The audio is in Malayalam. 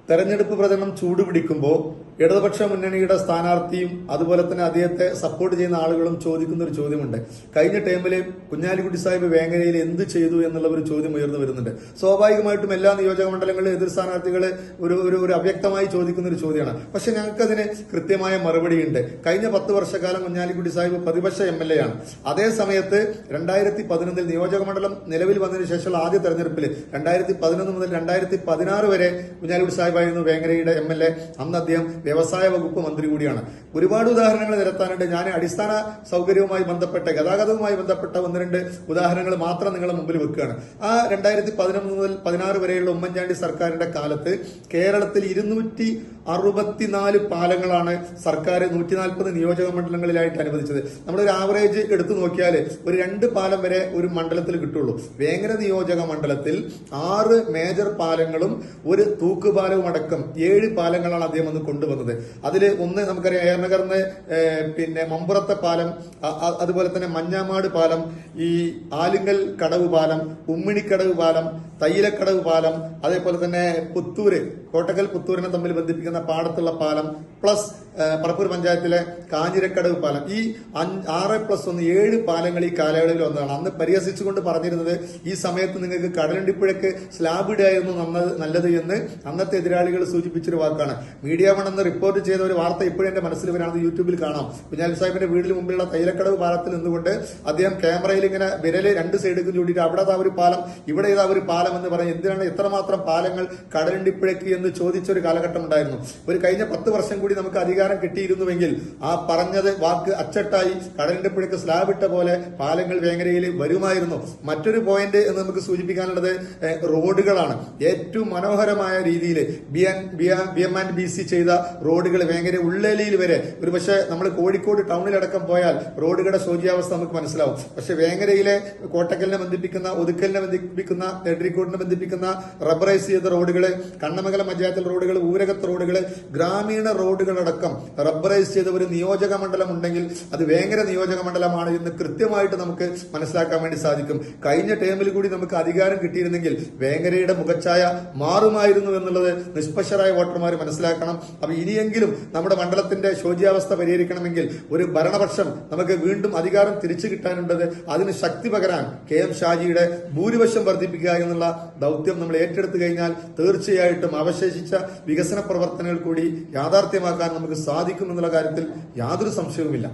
തെരഞ്ഞെടുപ്പ് പ്രചരണം ചൂടുപിടിക്കുമ്പോൾ ഇടതുപക്ഷ മുന്നണിയുടെ സ്ഥാനാർത്ഥിയും അതുപോലെ തന്നെ അദ്ദേഹത്തെ സപ്പോർട്ട് ചെയ്യുന്ന ആളുകളും ചോദിക്കുന്ന ഒരു ചോദ്യമുണ്ട്. കഴിഞ്ഞ ടൈമില് കുഞ്ഞാലിക്കുട്ടി സാഹിബ് വേങ്ങരയിൽ എന്ത് ചെയ്തു എന്നുള്ള ഒരു ചോദ്യം ഉയർന്നു വരുന്നുണ്ട്. സ്വാഭാവികമായിട്ടും എല്ലാ നിയോജക മണ്ഡലങ്ങളിലും എതിർ സ്ഥാനാർത്ഥികള് ഒരു അവ്യക്തമായി ചോദിക്കുന്ന ഒരു ചോദ്യമാണ്. പക്ഷെ ഞങ്ങൾക്കതിന് കൃത്യമായ മറുപടിയുണ്ട്. കഴിഞ്ഞ 10 വർഷക്കാലം കുഞ്ഞാലിക്കുട്ടി സാഹിബ് പ്രതിപക്ഷ MLA ആണ്. അതേ സമയത്ത് 2011 നിയോജക മണ്ഡലം നിലവിൽ വന്നതിന് ശേഷമുള്ള ആദ്യ തെരഞ്ഞെടുപ്പിൽ 2011 മുതൽ 2016 വരെ കുഞ്ഞാലിക്കുട്ടി സാഹിബായിരുന്നു വേങ്ങരയുടെ MLA. അന്ന് അദ്ദേഹം വ്യവസായ വകുപ്പ് മന്ത്രി കൂടിയാണ്. ഒരുപാട് ഉദാഹരണങ്ങൾ നിരത്താനുണ്ട്. ഞാൻ അടിസ്ഥാന സൗകര്യവുമായി ബന്ധപ്പെട്ട ഗതാഗതവുമായി ബന്ധപ്പെട്ട 1-2 ഉദാഹരണങ്ങൾ മാത്രം നിങ്ങളുടെ മുമ്പിൽ വെക്കുകയാണ്. ആ 2011 മുതൽ 16 വരെയുള്ള ഉമ്മൻചാണ്ടി സർക്കാരിന്റെ കാലത്ത് കേരളത്തിൽ 264 പാലങ്ങളാണ് സർക്കാർ 140 നിയോജക മണ്ഡലങ്ങളിലായിട്ട് അനുവദിച്ചത്. നമ്മളൊരു ആവറേജ് എടുത്തു നോക്കിയാൽ ഒരു 2 പാലം വരെ ഒരു മണ്ഡലത്തിൽ കിട്ടുള്ളൂ. വേങ്ങര നിയോജക മണ്ഡലത്തിൽ 6 മേജർ പാലങ്ങളും ഒരു തൂക്കുപാലവും അടക്കം 7 പാലങ്ങളാണ് അദ്ദേഹം അന്ന് കൊണ്ടുവന്നത്. അതില് ഒന്ന് നമുക്കറിയാം, ഏറനഗറിന് പിന്നെ മമ്പുറത്തെ പാലം, അതുപോലെ തന്നെ മഞ്ഞാമാട് പാലം, ഈ ആലിങ്കൽ കടവ് പാലം, ഉമ്മിണിക്കടവ് പാലം, തയ്യിലക്കടവ് പാലം, അതേപോലെ തന്നെ പുത്തൂര് കോട്ടക്കൽ പുത്തൂരിനെ തമ്മിൽ ബന്ധിപ്പിക്കുന്ന പാടത്തുള്ള പാലം, പ്ലസ് പറപ്പൂർ പഞ്ചായത്തിലെ കാഞ്ഞിരക്കടവ് പാലം. ഈ 6+1 7 പാലങ്ങൾ ഈ കാലയളവിൽ വന്നതാണ്. അന്ന് പരിഹസിച്ചുകൊണ്ട് പറഞ്ഞിരുന്നത് ഈ സമയത്ത് നിങ്ങൾക്ക് കടലണ്ടിപ്പുഴയ്ക്ക് സ്ലാബ് ഇടായിരുന്നു നല്ലത് എന്ന് അന്നത്തെ എതിരാളികൾ സൂചിപ്പിച്ചൊരു വാക്കാണ്. മീഡിയ വൺ എന്ന് റിപ്പോർട്ട് ചെയ്ത ഒരു വാർത്ത ഇപ്പോഴും എന്റെ മനസ്സിൽ വരാണ്. യൂട്യൂബിൽ കാണാം. കുഞ്ഞാലി സാഹിബിന്റെ വീടിന് മുമ്പിലുള്ള തൈലക്കടവ് പാലത്തിൽ നിന്നുകൊണ്ട് അദ്ദേഹം ക്യാമറയിൽ ഇങ്ങനെ വിരല് 2 സൈഡിലും ചൂണ്ടിയിട്ട് അവിടെ ഒരു പാലം, ഇവിടെ ഇതാ ഒരു പാലം എന്ന് പറയും. എന്തിനാണ് എത്രമാത്രം പാലങ്ങൾ കടലണ്ടിപ്പുഴയ്ക്ക് എന്ന് ചോദിച്ചൊരു കാലഘട്ടം ഉണ്ടായിരുന്നു. ഒരു കഴിഞ്ഞ 10 വർഷം കൂടി നമുക്ക് അധികാരം കിട്ടിയിരുന്നുവെങ്കിൽ ആ പറഞ്ഞത് വാക്ക് അച്ചട്ടായി കടലിന്റെ സ്ലാബ് ഇട്ട പോലെ പാലങ്ങൾ വേങ്ങരയിൽ വരുമായിരുന്നു. മറ്റൊരു പോയിന്റ് എന്ന് നമുക്ക് സൂചിപ്പിക്കാനുള്ളത് റോഡുകളാണ്. ഏറ്റവും മനോഹരമായ രീതിയിൽ BM&BC ചെയ്ത റോഡുകൾ വേങ്ങര ഉള്ളേലിയിൽ വരെ, ഒരു പക്ഷേ നമ്മൾ കോഴിക്കോട് ടൗണിലടക്കം പോയാൽ റോഡുകളുടെ ശോചിയാവസ്ഥ നമുക്ക് മനസ്സിലാവും. പക്ഷെ വേങ്ങരയിലെ കോട്ടക്കലിനെ ബന്ധിപ്പിക്കുന്ന, ഒതുക്കലിനെ ബന്ധിപ്പിക്കുന്ന, നെഡ്രിക്കോട്ടിനെ ബന്ധിപ്പിക്കുന്ന റബ്ബറൈസ് ചെയ്ത റോഡുകള്, കണ്ണമംഗലം പഞ്ചായത്തിൽ റോഡുകൾ, ഊരകത്ത് റോഡുകൾ, ഗ്രാമീണ റോഡുകളടക്കം റബ്ബറൈസ് ചെയ്ത ഒരു നിയോജക മണ്ഡലം ഉണ്ടെങ്കിൽ അത് വേങ്ങര നിയോജക മണ്ഡലമാണ് എന്ന് കൃത്യമായിട്ട് നമുക്ക് മനസ്സിലാക്കാൻ വേണ്ടി സാധിക്കും. കഴിഞ്ഞ ടേമിൽ കൂടി നമുക്ക് അധികാരം കിട്ടിയിരുന്നെങ്കിൽ വേങ്ങരയുടെ മുഖച്ഛായ മാറുമായിരുന്നു എന്നുള്ളത് നിഷ്പക്ഷരായ വോട്ടർമാർ മനസ്സിലാക്കണം. അപ്പൊ ഇനിയെങ്കിലും നമ്മുടെ മണ്ഡലത്തിന്റെ ശോച്യാവസ്ഥ പരിഹരിക്കണമെങ്കിൽ ഒരു ഭരണപക്ഷം നമുക്ക് വീണ്ടും അധികാരം തിരിച്ചു കിട്ടാനുള്ളത്. അതിന് ശക്തി പകരാൻ KM ഷാജിയുടെ ഭൂരിപക്ഷം വർദ്ധിപ്പിക്കുക എന്നുള്ള ദൗത്യം നമ്മൾ ഏറ്റെടുത്തു കഴിഞ്ഞാൽ തീർച്ചയായിട്ടും അവശേഷിച്ച വികസന പ്രവർത്തനങ്ങൾ കൂടി യാഥാർത്ഥ്യമാക്കാൻ നമുക്ക് സാധിക്കും എന്നുള്ള കാര്യത്തിൽ യാതൊരു സംശയവുമില്ല.